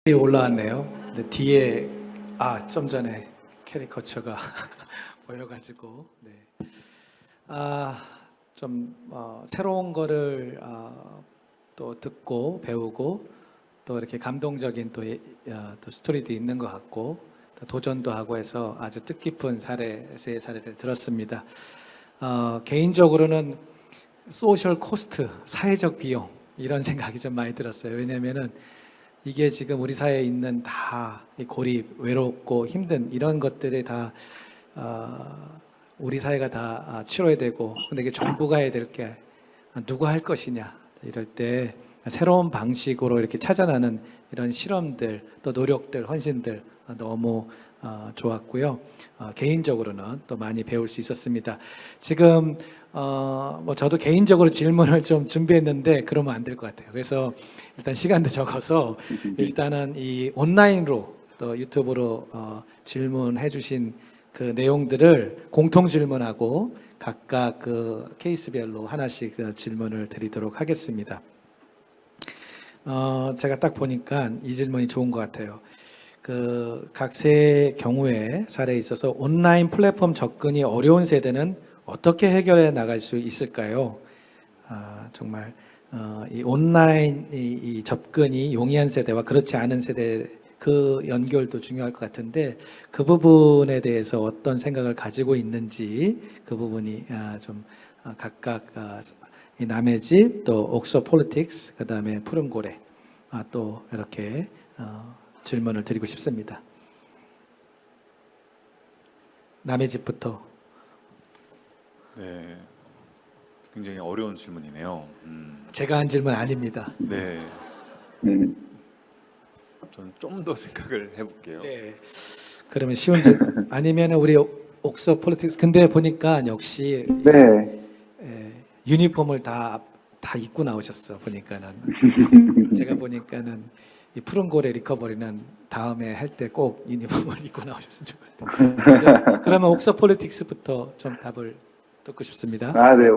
올라왔네요. 근데 뒤에 좀 전에 캐리커처가 보여가지고 좀 새로운 거를 또 듣고 배우고 또 이렇게 감동적인 또 스토리도 있는 것 같고 또 도전도 하고 해서 아주 뜻깊은 세 사례를 들었습니다. 개인적으로는 소셜 코스트, 사회적 비용 이런 생각이 좀 많이 들었어요. 왜냐하면은 이게 지금 우리 사회에 있는 다 고립, 외롭고 힘든 이런 것들이 다 우리 사회가 다 치러야 되고, 근데 이게 정부가 해야 될 게 누가 할 것이냐 이럴 때 새로운 방식으로 이렇게 찾아나는 이런 실험들, 또 노력들, 헌신들 너무 좋았고요. 개인적으로는 또 많이 배울 수 있었습니다. 지금 뭐 저도 개인적으로 질문을 좀 준비했는데 그러면 안 될 것 같아요. 그래서 일단 시간도 적어서 일단은 이 온라인으로 또 유튜브로 질문해 주신 그 내용들을 공통 질문하고 각각 그 케이스별로 하나씩 질문을 드리도록 하겠습니다. 제가 딱 보니까 이 질문이 좋은 것 같아요. 그 각세 경우에 사례에 있어서 온라인 플랫폼 접근이 어려운 세대는 어떻게 해결해 나갈 수 있을까요? 정말 이 온라인 이 접근이 용이한 세대와 그렇지 않은 세대 그 연결도 중요할 것 같은데 그 부분에 대해서 어떤 생각을 가지고 있는지 그 부분이 좀 각각 이 남의 집, 또 옥서 폴리틱스, 그 다음에 푸른 고래 또 이렇게 질문을 드리고 싶습니다. 남의 집부터. 네, 굉장히 어려운 질문이네요. 제가 한 질문 아닙니다. 네, 전 좀 더 생각을 해볼게요. 네. 그러면 쉬운 질문. 아니면 우리 옥서 폴리틱스. 근데 보니까 역시 네. 유니폼을 다 입고 나오셨어. 보니까는 제가 보니까는 이 푸른 고래 리커버리는 다음에 할 때 꼭 유니폼을 입고 나오셨으면 좋겠어요. 그러면 옥서 폴리틱스부터 좀 답을 듣고 싶습니다. 네.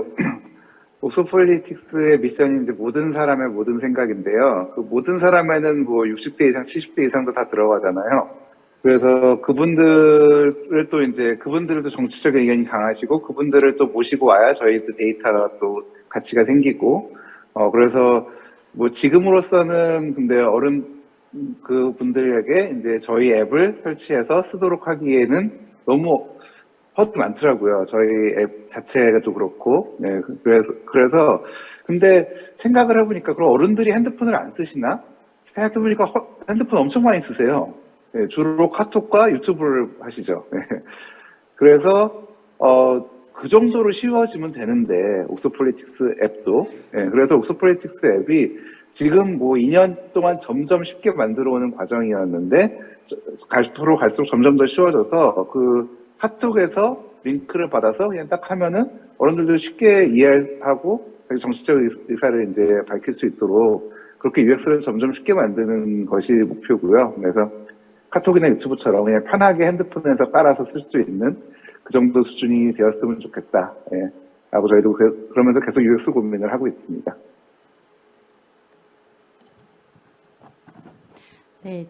옥스퍼드 폴리틱스의 미션이 이제 모든 사람의 모든 생각인데요. 그 모든 사람에는 뭐 60대 이상, 70대 이상도 다 들어가잖아요. 그래서 그분들을 또 이제 그분들도 정치적 의견이 강하시고 그분들을 또 모시고 와야 저희도 데이터가 또 가치가 생기고 그래서 뭐 지금으로서는 근데 그분들에게 이제 저희 앱을 설치해서 쓰도록 하기에는 너무 허들이 많더라고요. 저희 앱 자체도 그렇고. 네, 그래서 근데 생각을 해보니까 그럼 어른들이 핸드폰을 안 쓰시나? 생각해보니까 핸드폰 엄청 많이 쓰세요. 네, 주로 카톡과 유튜브를 하시죠. 네. 그래서 그 정도로 쉬워지면 되는데 옥스폴리틱스 앱도. 네, 그래서 옥스폴리틱스 앱이 지금 뭐 2년 동안 점점 쉽게 만들어오는 과정이었는데 앞으로 갈수록 점점 더 쉬워져서 그 카톡에서 링크를 받아서 그냥 딱 하면은 어른들도 쉽게 이해하고 정치적 의사를 이제 밝힐 수 있도록 그렇게 UX를 점점 쉽게 만드는 것이 목표고요. 그래서 카톡이나 유튜브처럼 그냥 편하게 핸드폰에서 깔아서 쓸 수 있는 그 정도 수준이 되었으면 좋겠다. 예. 라고 저희도 그러면서 계속 UX 고민을 하고 있습니다. 네,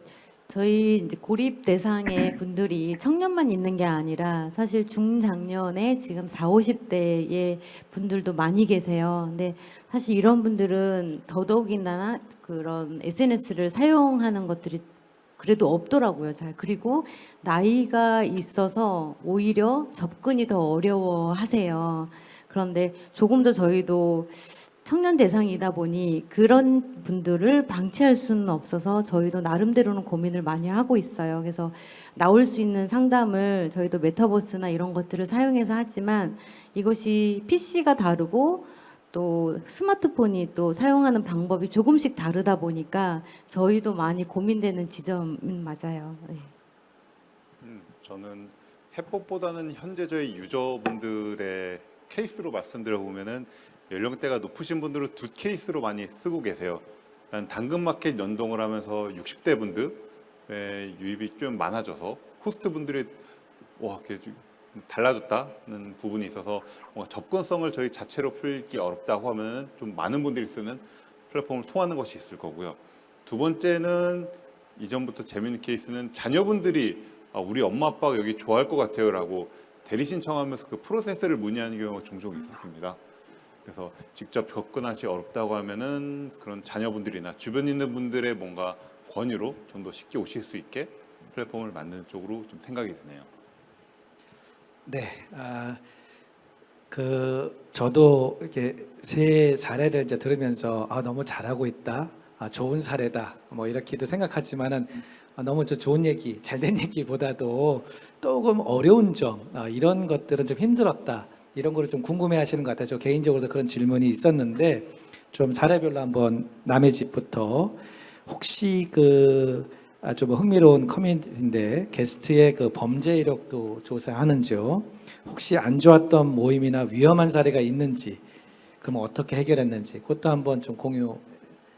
저희 이제 고립 대상의 분들이 청년만 있는 게 아니라 사실 중장년에 지금 40, 50대의 분들도 많이 계세요. 근데 사실 이런 분들은 더더욱이나 그런 SNS를 사용하는 것들이 그래도 없더라고요. 잘. 그리고 나이가 있어서 오히려 접근이 더 어려워하세요. 그런데 조금 더 저희도 청년 대상이다 보니 그런 분들을 방치할 수는 없어서 저희도 나름대로는 고민을 많이 하고 있어요. 그래서 나올 수 있는 상담을 저희도 메타버스나 이런 것들을 사용해서 하지만 이것이 PC가 다르고 또 스마트폰이 또 사용하는 방법이 조금씩 다르다 보니까 저희도 많이 고민되는 지점은 맞아요. 네. 저는 해법보다는 현재 저희 유저분들의 케이스로 말씀드려 보면은 연령대가 높으신 분들은 두 케이스로 많이 쓰고 계세요. 일단 당근마켓 연동을 하면서 60대 분들의 유입이 좀 많아져서 호스트 분들이 이렇게 좀 달라졌다는 부분이 있어서 뭔가 접근성을 저희 자체로 풀기 어렵다고 하면 좀 많은 분들이 쓰는 플랫폼을 통하는 것이 있을 거고요. 두 번째는 이전부터 재미있는 케이스는 자녀분들이 우리 엄마 아빠가 여기 좋아할 것 같아요라고 대리 신청하면서 그 프로세스를 문의하는 경우가 종종 있었습니다. 그래서 직접 접근하기 어렵다고 하면은 그런 자녀분들이나 주변 있는 분들의 뭔가 권유로 좀 더 쉽게 오실 수 있게 플랫폼을 만드는 쪽으로 좀 생각이 드네요. 네, 저도 이렇게 새 사례를 이제 들으면서 너무 잘하고 있다, 좋은 사례다, 뭐 이렇게도 생각하지만은 너무 좋은 얘기, 잘된 얘기보다도 조금 어려운 점, 이런 것들은 좀 힘들었다, 이런 거를 좀 궁금해하시는 것 같아요. 저 개인적으로도 그런 질문이 있었는데 좀 사례별로 한번 남의 집부터 혹시 아주 흥미로운 커뮤니티인데 게스트의 그 범죄 이력도 조사하는지요. 혹시 안 좋았던 모임이나 위험한 사례가 있는지, 그럼 어떻게 해결했는지 그것도 한번 좀 공유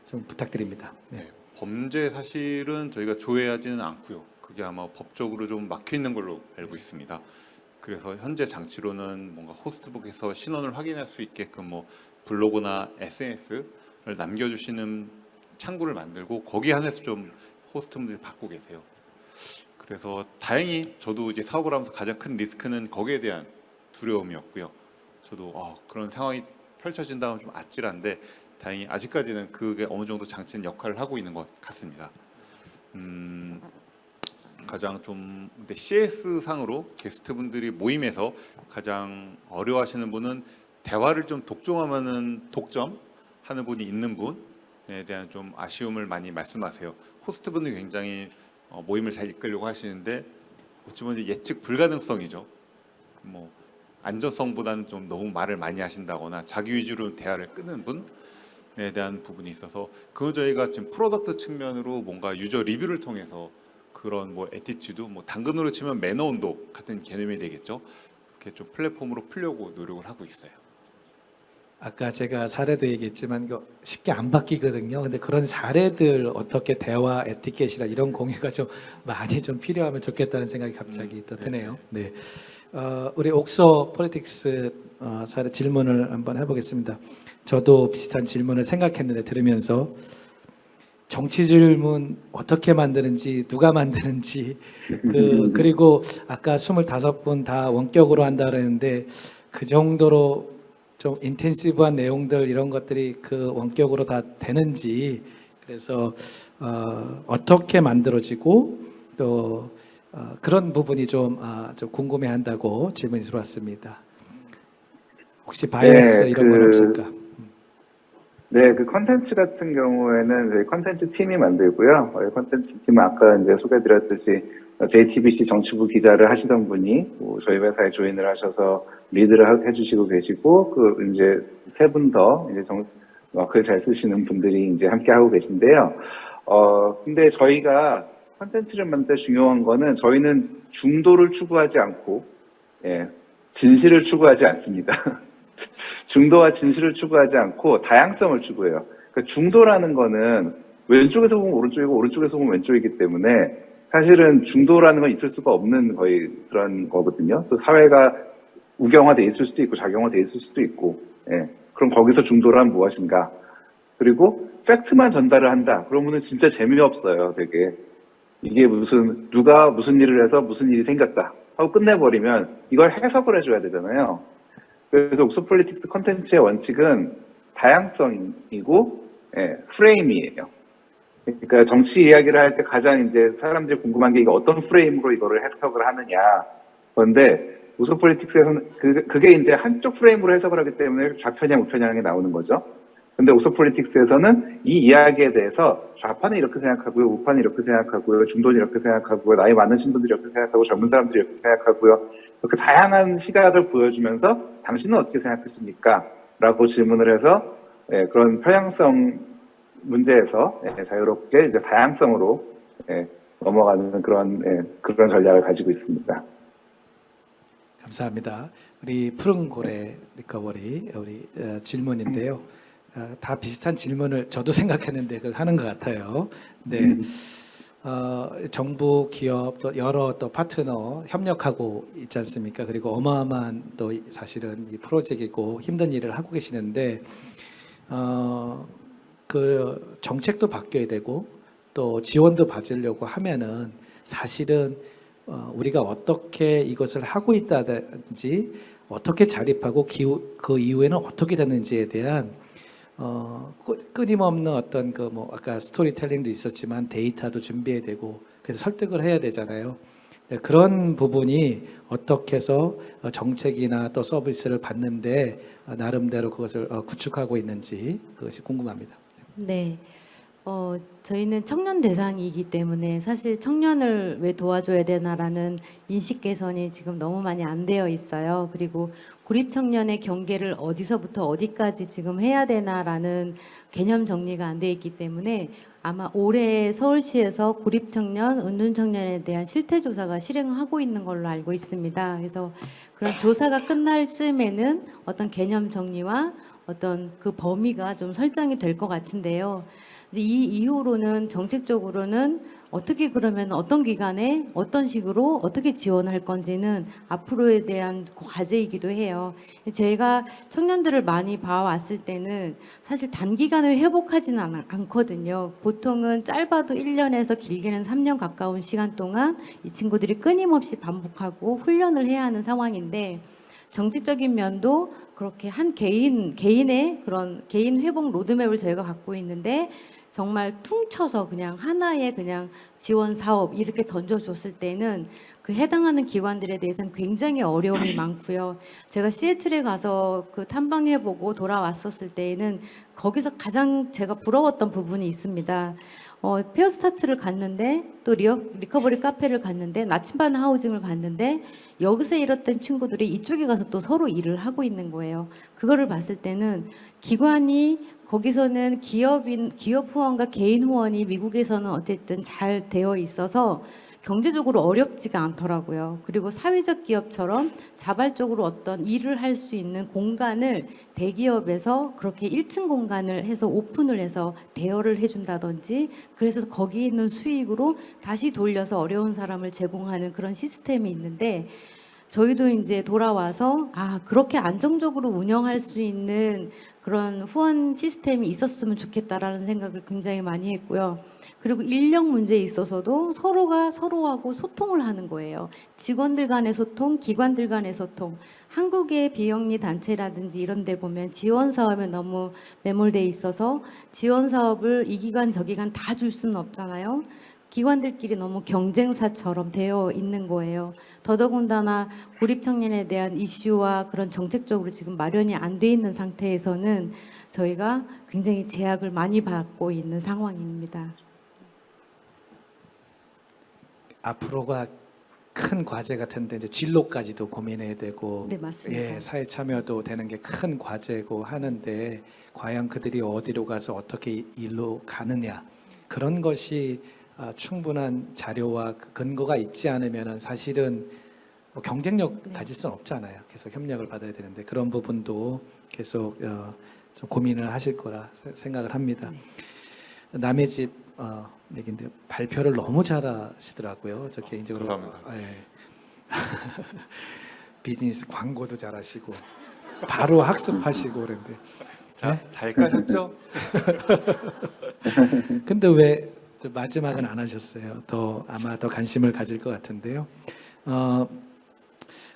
좀 부탁드립니다. 네, 범죄 사실은 저희가 조회하지는 않고요. 그게 아마 법적으로 좀 막혀 있는 걸로 알고 있습니다. 그래서 현재 장치로는 뭔가 호스트북에서 신원을 확인할 수 있게끔 뭐 블로그나 SNS를 남겨주시는 창구를 만들고 거기 안에서 좀 호스트분들이 받고 계세요. 그래서 다행히 저도 이제 사업을 하면서 가장 큰 리스크는 거기에 대한 두려움이었고요. 저도 그런 상황이 펼쳐진다면 좀 아찔한데 다행히 아직까지는 그게 어느 정도 장치는 역할을 하고 있는 것 같습니다. 가장 좀 근데 CS 상으로 게스트분들이 모임에서 가장 어려워하시는 분은 대화를 좀 독점하는 분이 있는 분에 대한 좀 아쉬움을 많이 말씀하세요. 호스트분들이 굉장히 모임을 잘 이끌려고 하시는데 어찌 보면 예측 불가능성이죠. 뭐 안전성보다는 좀 너무 말을 많이 하신다거나 자기 위주로 대화를 끄는 분에 대한 부분이 있어서 그 저희가 지금 프로덕트 측면으로 뭔가 유저 리뷰를 통해서 그런 뭐 애티튜드, 뭐 당근으로 치면 매너 온도 같은 개념이 되겠죠. 이렇게 좀 플랫폼으로 풀려고 노력을 하고 있어요. 아까 제가 사례도 얘기했지만 이거 쉽게 안 바뀌거든요. 근데 그런 사례들 어떻게 대화 에티켓이나 이런 공유가 좀 많이 좀 필요하면 좋겠다는 생각이 갑자기 또 드네요. 네, 우리 옥소 폴리틱스 사례 질문을 한번 해보겠습니다. 저도 비슷한 질문을 생각했는데 들으면서 정치 질문 어떻게 만드는지, 누가 만드는지, 그리고 아까 25분 다 원격으로 한다 그랬는데 그 정도로 좀 인텐시브한 내용들 이런 것들이 그 원격으로 다 되는지, 그래서 어떻게 만들어지고 또 그런 부분이 좀 궁금해한다고 질문이 들어왔습니다. 혹시 바이어스 네, 이런 건 없을까? 네, 그 컨텐츠 같은 경우에는 저희 컨텐츠 팀이 만들고요. 저희 컨텐츠 팀은 아까 이제 소개드렸듯이 JTBC 정치부 기자를 하시던 분이 저희 회사에 조인을 하셔서 리드를 해주시고 계시고, 그 이제 세 분 더 이제 글 잘 쓰시는 분들이 이제 함께 하고 계신데요. 근데 저희가 컨텐츠를 만들 때 중요한 거는 저희는 중도를 추구하지 않고, 진실을 추구하지 않습니다. 중도와 진실을 추구하지 않고 다양성을 추구해요. 그러니까 중도라는 거는 왼쪽에서 보면 오른쪽이고 오른쪽에서 보면 왼쪽이기 때문에 사실은 중도라는 건 있을 수가 없는 거의 그런 거거든요. 또 사회가 우경화돼 있을 수도 있고 작용화돼 있을 수도 있고, 그럼 거기서 중도란 무엇인가? 그리고 팩트만 전달을 한다. 그러면은 진짜 재미없어요. 되게 이게 누가 무슨 일을 해서 무슨 일이 생겼다 하고 끝내버리면 이걸 해석을 해줘야 되잖아요. 그래서 옥소폴리틱스 컨텐츠의 원칙은 다양성이고 프레임이에요. 그러니까 정치 이야기를 할 때 가장 이제 사람들이 궁금한 게 이거 어떤 프레임으로 이거를 해석을 하느냐. 그런데 옥소폴리틱스에서는 그게 이제 한쪽 프레임으로 해석을 하기 때문에 좌편향, 우편향이 나오는 거죠. 근데 옥소폴리틱스에서는 이 이야기에 대해서 좌파는 이렇게 생각하고요, 우파는 이렇게 생각하고요, 중도는 이렇게 생각하고요, 나이 많으신 분들이 이렇게 생각하고 젊은 사람들이 이렇게 생각하고요. 이렇게 다양한 시각을 보여주면서 당신은 어떻게 생각하십니까? 라고 질문을 해서 그런 편향성 문제에서 자유롭게 이제 다양성으로 넘어가는 그런 전략을 가지고 있습니다. 감사합니다. 우리 푸른 고래 리커버리 우리 질문인데요. 다 비슷한 질문을 저도 생각했는데 그걸 하는 것 같아요. 네, 정부, 기업 또 여러 또 파트너 협력하고 있지 않습니까? 그리고 어마어마한 또 사실은 이 프로젝트이고 힘든 일을 하고 계시는데 그 정책도 바뀌어야 되고 또 지원도 받으려고 하면은 사실은 우리가 어떻게 이것을 하고 있다든지 어떻게 자립하고 그 이후에는 어떻게 되는지에 대한 끊임없는 어떤 그 뭐 아까 스토리텔링도 있었지만 데이터도 준비해야 되고 그래서 설득을 해야 되잖아요. 네, 그런 부분이 어떻게 해서 정책이나 또 서비스를 받는데 나름대로 그것을 구축하고 있는지 그것이 궁금합니다. 네. 저희는 청년 대상이기 때문에 사실 청년을 왜 도와줘야 되나라는 인식 개선이 지금 너무 많이 안 되어 있어요. 그리고 고립 청년의 경계를 어디서부터 어디까지 지금 해야 되나라는 개념 정리가 안 돼 있기 때문에 아마 올해 서울시에서 고립 청년, 은둔 청년에 대한 실태 조사가 실행하고 있는 걸로 알고 있습니다. 그래서 그런 조사가 끝날 쯤에는 어떤 개념 정리와 어떤 그 범위가 좀 설정이 될 것 같은데요. 이제 이 이후로는 정책적으로는 어떻게 그러면 어떤 기간에 어떤 식으로 어떻게 지원할 건지는 앞으로에 대한 과제이기도 해요. 제가 청년들을 많이 봐왔을 때는 사실 단기간에 회복하지는 않거든요. 보통은 짧아도 1년에서 길게는 3년 가까운 시간 동안 이 친구들이 끊임없이 반복하고 훈련을 해야 하는 상황인데 정책적인 면도 그렇게 한 개인의 그런 개인 회복 로드맵을 저희가 갖고 있는데 정말 퉁쳐서 그냥 하나의 그냥 지원 사업 이렇게 던져줬을 때는 그 해당하는 기관들에 대해서는 굉장히 어려움이 많고요. 제가 시애틀에 가서 그 탐방해보고 돌아왔었을 때에는 거기서 가장 제가 부러웠던 부분이 있습니다. 페어스타트를 갔는데 또 리커버리 카페를 갔는데 나침반 하우징을 갔는데 여기서 일했던 친구들이 이쪽에 가서 또 서로 일을 하고 있는 거예요. 그거를 봤을 때는 기관이 거기서는 기업 후원과 개인 후원이 미국에서는 어쨌든 잘 되어 있어서 경제적으로 어렵지가 않더라고요. 그리고 사회적 기업처럼 자발적으로 어떤 일을 할 수 있는 공간을 대기업에서 그렇게 1층 공간을 해서 오픈을 해서 대여를 해준다든지 그래서 거기 있는 수익으로 다시 돌려서 어려운 사람을 제공하는 그런 시스템이 있는데 저희도 이제 돌아와서 그렇게 안정적으로 운영할 수 있는 그런 후원 시스템이 있었으면 좋겠다라는 생각을 굉장히 많이 했고요. 그리고 인력 문제에 있어서도 서로가 서로하고 소통을 하는 거예요. 직원들 간의 소통, 기관들 간의 소통. 한국의 비영리 단체라든지 이런 데 보면 지원 사업에 너무 매몰돼 있어서 지원 사업을 이 기관 저 기관 다 줄 수는 없잖아요. 기관들끼리 너무 경쟁사처럼 되어 있는 거예요. 더더군다나 고립 청년에 대한 이슈와 그런 정책적으로 지금 마련이 안 돼 있는 상태에서는 저희가 굉장히 제약을 많이 받고 있는 상황입니다. 앞으로가 큰 과제 같은데 이제 진로까지도 고민해야 되고 네, 맞습니다. 사회 참여도 되는 게 큰 과제고 하는데 과연 그들이 어디로 가서 어떻게 일로 가느냐 그런 것이 충분한 자료와 근거가 있지 않으면 사실은 뭐 경쟁력 가질 수는 없잖아요. 계속 협력을 받아야 되는데 그런 부분도 계속 좀 고민을 하실 거라 생각을 합니다. 남의 집 얘기인데 발표를 너무 잘하시더라고요. 저 개인적으로 감사합니다. 예. 비즈니스 광고도 잘하시고 바로 학습하시고 그런데 자, 잘 까셨죠? 근데 왜 마지막은 안 하셨어요? 아마 더 관심을 가질 것 같은데요.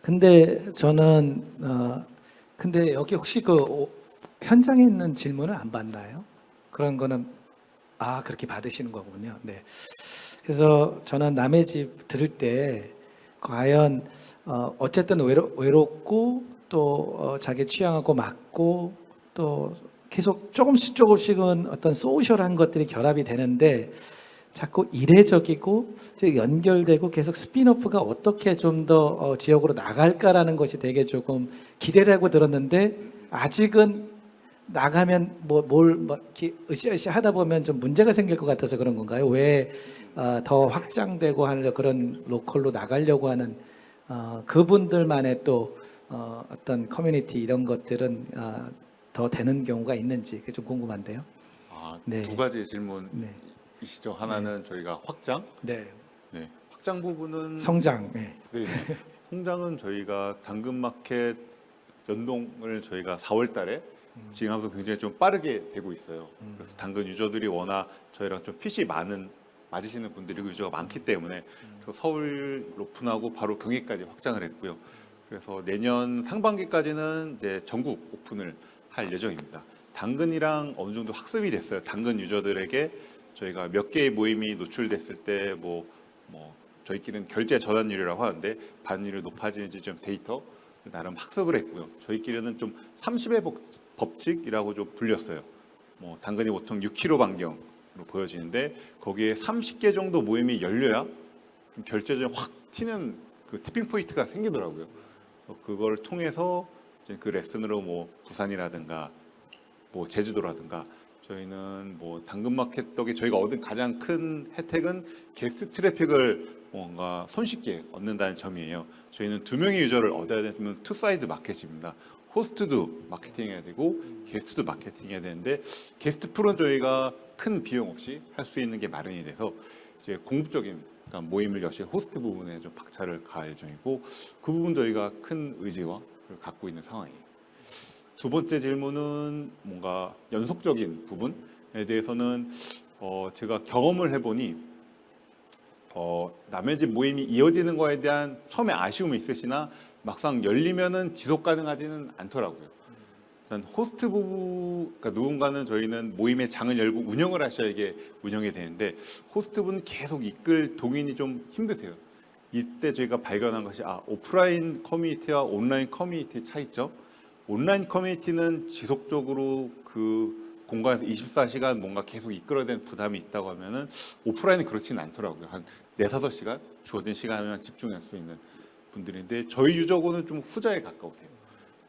근데 저는 근데 여기 혹시 현장에 있는 질문을 안 받나요? 그런 거는 그렇게 받으시는 거군요. 네. 그래서 저는 남의 집 들을 때 과연 어쨌든 외롭고 또 자기 취향하고 맞고 또 계속 조금씩은 어떤 소셜한 것들이 결합이 되는데 자꾸 이례적이고 연결되고 계속 스핀오프가 어떻게 좀 더 지역으로 나갈까라는 것이 되게 조금 기대를 하고 들었는데 아직은 나가면 으쌰으쌰 하다 보면 좀 문제가 생길 것 같아서 그런 건가요? 왜 더 확장되고 하려 그런 로컬로 나가려고 하는 그분들만의 또 어떤 커뮤니티 이런 것들은 더 되는 경우가 있는지 그게 좀 궁금한데요. 네. 두 가지 질문이시죠. 네. 하나는 저희가 확장, 네. 확장 부분은 성장. 네. 네, 성장은 저희가 당근마켓 연동을 저희가 4월달에 지금 하면서 굉장히 좀 빠르게 되고 있어요. 그래서 당근 유저들이 워낙 저희랑 좀 핏이 많은 맞으시는 분들이 유저가 많기 때문에 그래서 서울 오픈하고 바로 경기까지 확장을 했고요. 그래서 내년 상반기까지는 이제 전국 오픈을 할 예정입니다. 당근이랑 어느 정도 학습이 됐어요. 당근 유저들에게 저희가 몇 개의 모임이 노출됐을 때 뭐 저희끼리는 결제 전환율이라고 하는데 반율이 높아지는지 좀 데이터 나름 학습을 했고요. 저희끼리는 좀 30의 법칙이라고 좀 불렸어요. 당근이 보통 6km 반경으로 보여지는데 거기에 30개 정도 모임이 열려야 좀 결제전에 확 튀는 그 티핑 포인트가 생기더라고요. 그걸 통해서 이제 그 레슨으로 부산이라든가 제주도라든가 저희는 당근마켓 덕에 저희가 얻은 가장 큰 혜택은 게스트 트래픽을 뭔가 손쉽게 얻는다는 점이에요. 저희는 2명의 유저를 얻어야 되면 투사이드 마켓입니다. 호스트도 마케팅해야 되고 게스트도 마케팅해야 되는데 게스트 풀은 저희가 큰 비용 없이 할 수 있는 게 마련이 돼서 이제 공급적인 그러니까 모임을 여실 호스트 부분에 좀 박차를 가할 예정이고 그 부분 저희가 큰 의지와 갖고 있는 상황이에요. 두 번째 질문은 뭔가 연속적인 부분에 대해서는 제가 경험을 해보니 남의 집 모임이 이어지는 거에 대한 처음에 아쉬움이 있으시나 막상 열리면은 지속 가능하지는 않더라고요. 일단 호스트 부부, 그러니까 누군가는 저희는 모임의 장을 열고 운영을 하셔야 이게 운영이 되는데 호스트분 계속 이끌 동인이 좀 힘드세요. 이때 저희가 발견한 것이 오프라인 커뮤니티와 온라인 커뮤니티의 차이점. 온라인 커뮤니티는 지속적으로 그 공간에서 24시간 뭔가 계속 이끌어야 되는 부담이 있다고 하면은 오프라인은 그렇지는 않더라고요. 한 4-5시간 주어진 시간에만 집중할 수 있는 분들인데 저희 유저고는 좀 후자에 가까우세요.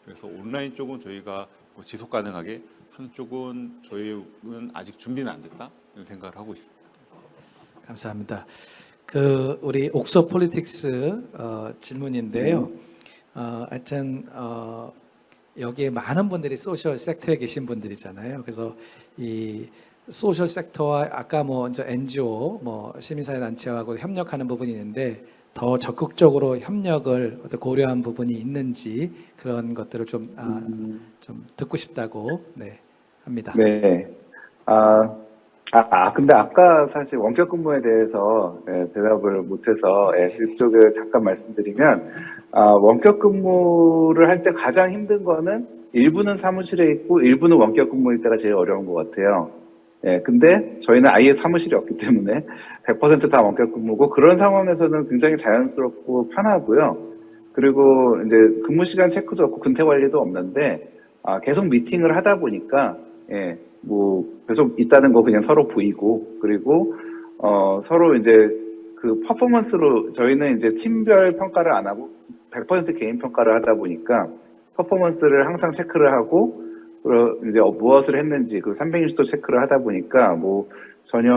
그래서 온라인 쪽은 저희가 지속 가능하게 하는 쪽은 저희는 아직 준비는 안 됐다 이런 생각을 하고 있습니다. 감사합니다. 그 우리 옥소 폴리틱스 질문인데요. 하여튼 여기에 많은 분들이 소셜 섹터에 계신 분들이잖아요. 그래서 이 소셜 섹터와 아까 먼저 NGO, 시민사회 단체하고 협력하는 부분이 있는데 더 적극적으로 협력을 고려한 부분이 있는지 그런 것들을 좀 듣고 싶다고 합니다. 네. 근데 아까 사실 원격 근무에 대해서 대답을 못해서 그쪽을 잠깐 말씀드리면 원격 근무를 할 때 가장 힘든 거는 일부는 사무실에 있고 일부는 원격 근무일 때가 제일 어려운 것 같아요. 근데 저희는 아예 사무실이 없기 때문에 100% 다 원격 근무고 그런 상황에서는 굉장히 자연스럽고 편하고요. 그리고 이제 근무 시간 체크도 없고 근태 관리도 없는데 계속 미팅을 하다 보니까 계속 있다는 거 그냥 서로 보이고 그리고 서로 이제 그 퍼포먼스로 저희는 이제 팀별 평가를 안 하고 100% 개인 평가를 하다 보니까 퍼포먼스를 항상 체크를 하고 이제 무엇을 했는지 그 360도 체크를 하다 보니까 전혀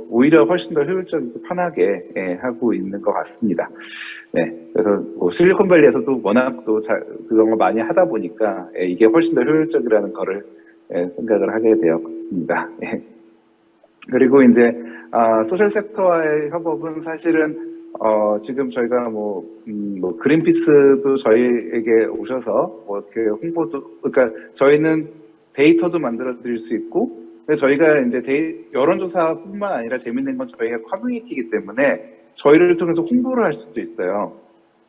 오히려 훨씬 더 효율적이고 편하게 하고 있는 것 같습니다. 그래서 실리콘밸리에서도 워낙 또 그런 걸 많이 하다 보니까 이게 훨씬 더 효율적이라는 거를 생각을 하게 되었습니다. 그리고 이제 소셜 섹터와의 협업은 사실은 지금 저희가 그린피스도 저희에게 오셔서 이렇게 홍보도 그러니까 저희는 데이터도 만들어 드릴 수 있고 저희가 이제 여론조사뿐만 아니라 재밌는 건 저희가 커뮤니티이기 때문에 저희를 통해서 홍보를 할 수도 있어요.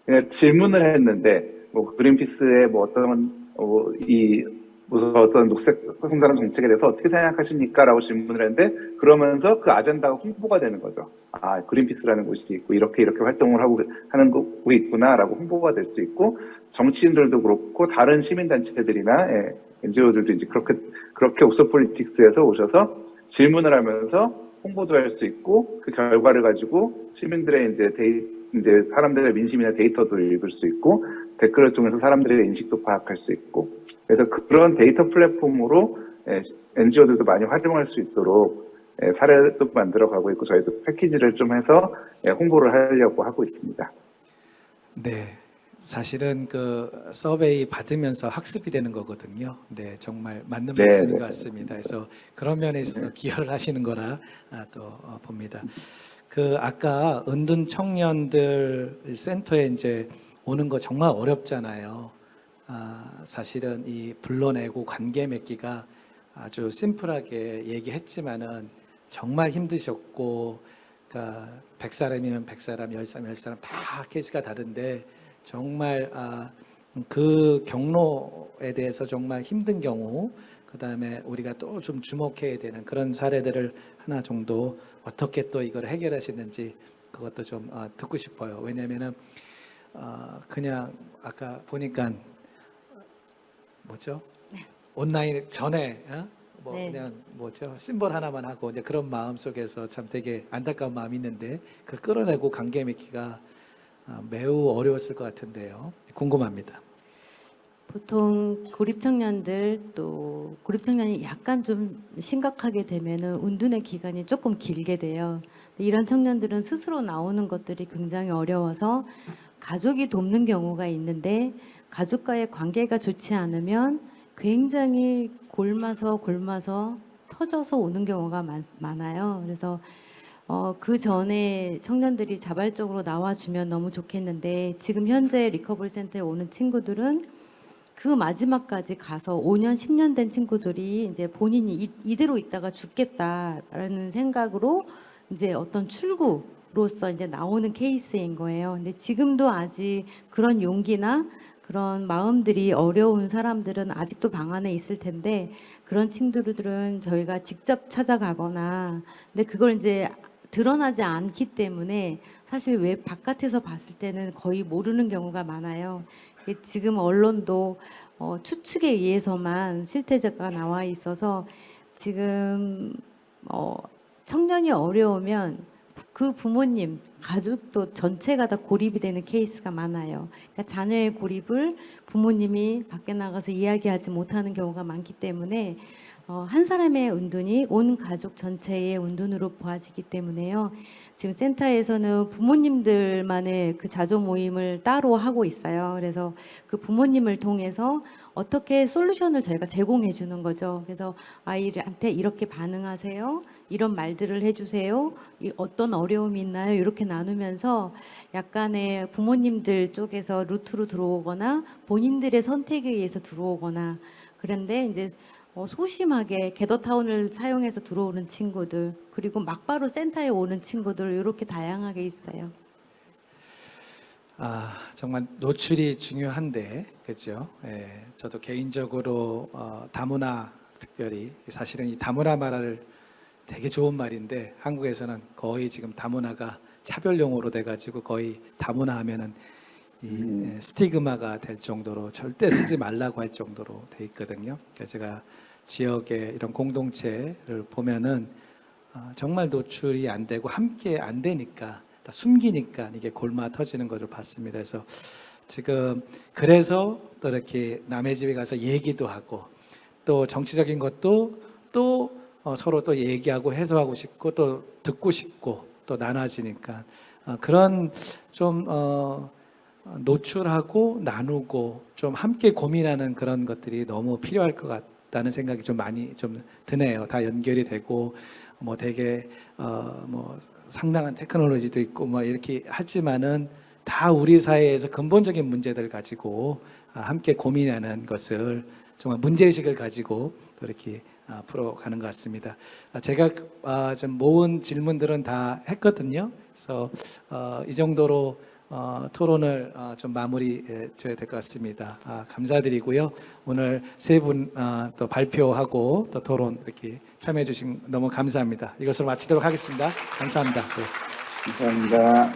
그냥 질문을 했는데 그린피스의 어떤 녹색 성장 정책에 대해서 어떻게 생각하십니까? 라고 질문을 했는데 그러면서 그 아젠다가 홍보가 되는 거죠. 그린피스라는 곳이 있고 이렇게 활동을 하는 곳이 있구나 라고 홍보가 될 수 있고 정치인들도 그렇고 다른 시민단체들이나 NGO들도 이제 그렇게 옥소 폴리틱스에서 오셔서 질문을 하면서 홍보도 할 수 있고 그 결과를 가지고 시민들의 이제 사람들의 민심이나 데이터도 읽을 수 있고 댓글을 통해서 사람들의 인식도 파악할 수 있고 그래서 그런 데이터 플랫폼으로 NGO들도 많이 활용할 수 있도록 사례도 만들어가고 있고 저희도 패키지를 좀 해서 홍보를 하려고 하고 있습니다. 네, 사실은 그 서베이 받으면서 학습이 되는 거거든요. 정말 맞는 말씀인 것 같습니다. 그래서 그런 면에 있어서 기여를 하시는 거라 또 봅니다. 그 아까 은둔 청년들 센터에 이제 오는 거 정말 어렵잖아요. 사실은 이 불러내고 관계 맺기가 아주 심플하게 얘기했지만은 정말 힘드셨고 그러니까 100사람이면 100사람, 10사람, 10사람 다 케이스가 다른데 정말 그 경로에 대해서 정말 힘든 경우, 그다음에 우리가 또 좀 주목해야 되는 그런 사례들을 하나 정도 어떻게 또 이걸 해결하시는지 그것도 좀 듣고 싶어요. 왜냐하면은 그냥 아까 보니까 뭐죠? 온라인 전에 뭐 네. 그냥 뭐죠? 심벌 하나만 하고 이제 그런 마음 속에서 참 되게 안타까운 마음이 있는데 그 끌어내고 관계 맺기가 매우 어려웠을 것 같은데요. 궁금합니다. 보통 고립 청년들 또 고립 청년이 약간 좀 심각하게 되면은 운둔의 기간이 조금 길게 돼요. 이런 청년들은 스스로 나오는 것들이 굉장히 어려워서 가족이 돕는 경우가 있는데 가족과의 관계가 좋지 않으면 굉장히 골마서 터져서 오는 경우가 많아요. 그래서 그 전에 청년들이 자발적으로 나와주면 너무 좋겠는데 지금 현재 리커버리 센터에 오는 친구들은 그 마지막까지 가서 5년, 10년 된 친구들이 이제 본인이 이대로 있다가 죽겠다라는 생각으로 이제 어떤 출구로서 이제 나오는 케이스인 거예요. 근데 지금도 아직 그런 용기나 그런 마음들이 어려운 사람들은 아직도 방 안에 있을 텐데 그런 친구들은 저희가 직접 찾아가거나 근데 그걸 이제 드러나지 않기 때문에 사실 왜 바깥에서 봤을 때는 거의 모르는 경우가 많아요. 지금 언론도 추측에 의해서만 실태자가 나와 있어서 지금 청년이 어려우면 그 부모님, 가족도 전체가 다 고립이 되는 케이스가 많아요. 그러니까 자녀의 고립을 부모님이 밖에 나가서 이야기하지 못하는 경우가 많기 때문에 한 사람의 운둔이 온 가족 전체의 운둔으로 보아지기 때문에요. 지금 센터에서는 부모님들만의 그 자조 모임을 따로 하고 있어요. 그래서 그 부모님을 통해서 어떻게 솔루션을 저희가 제공해 주는 거죠. 그래서 아이한테 이렇게 반응하세요. 이런 말들을 해주세요. 어떤 어려움이 있나요? 이렇게 나누면서 약간의 부모님들 쪽에서 루트로 들어오거나 본인들의 선택에 의해서 들어오거나 그런데 이제 소심하게 게더타운을 사용해서 들어오는 친구들 그리고 막바로 센터에 오는 친구들 이렇게 다양하게 있어요. 정말 노출이 중요한데, 그렇죠? 예, 저도 개인적으로 다문화 특별히 사실은 이 다문화 말을 되게 좋은 말인데 한국에서는 거의 지금 다문화가 차별 용어로 돼가지고 거의 다문화 하면은 스티그마가 될 정도로 절대 쓰지 말라고 할 정도로 돼 있거든요. 그래서 제가 지역의 이런 공동체를 보면은 정말 노출이 안 되고 함께 안 되니까 다 숨기니까 이게 골마 터지는 것을 봤습니다. 그래서 지금 그래서 또 이렇게 남의 집에 가서 얘기도 하고 또 정치적인 것도 또 서로 또 얘기하고 해소하고 싶고 또 듣고 싶고 또 나눠지니까 그런 좀 노출하고 나누고 좀 함께 고민하는 그런 것들이 너무 필요할 것 같다는 생각이 좀 많이 좀 드네요. 다 연결이 되고 뭐 되게 뭐 상당한 테크놀로지도 있고 뭐 이렇게 하지만은 다 우리 사회에서 근본적인 문제들 가지고 함께 고민하는 것을 정말 문제의식을 가지고 또 이렇게 풀어가는 것 같습니다. 제가 좀 모은 질문들은 다 했거든요. 그래서 이 정도로 토론을 좀 마무리 줘야 될 것 같습니다. 감사드리고요. 오늘 세 분 또 발표하고 또 토론 이렇게 참여해 주신 너무 감사합니다. 이것으로 마치도록 하겠습니다. 감사합니다. 네. 감사합니다.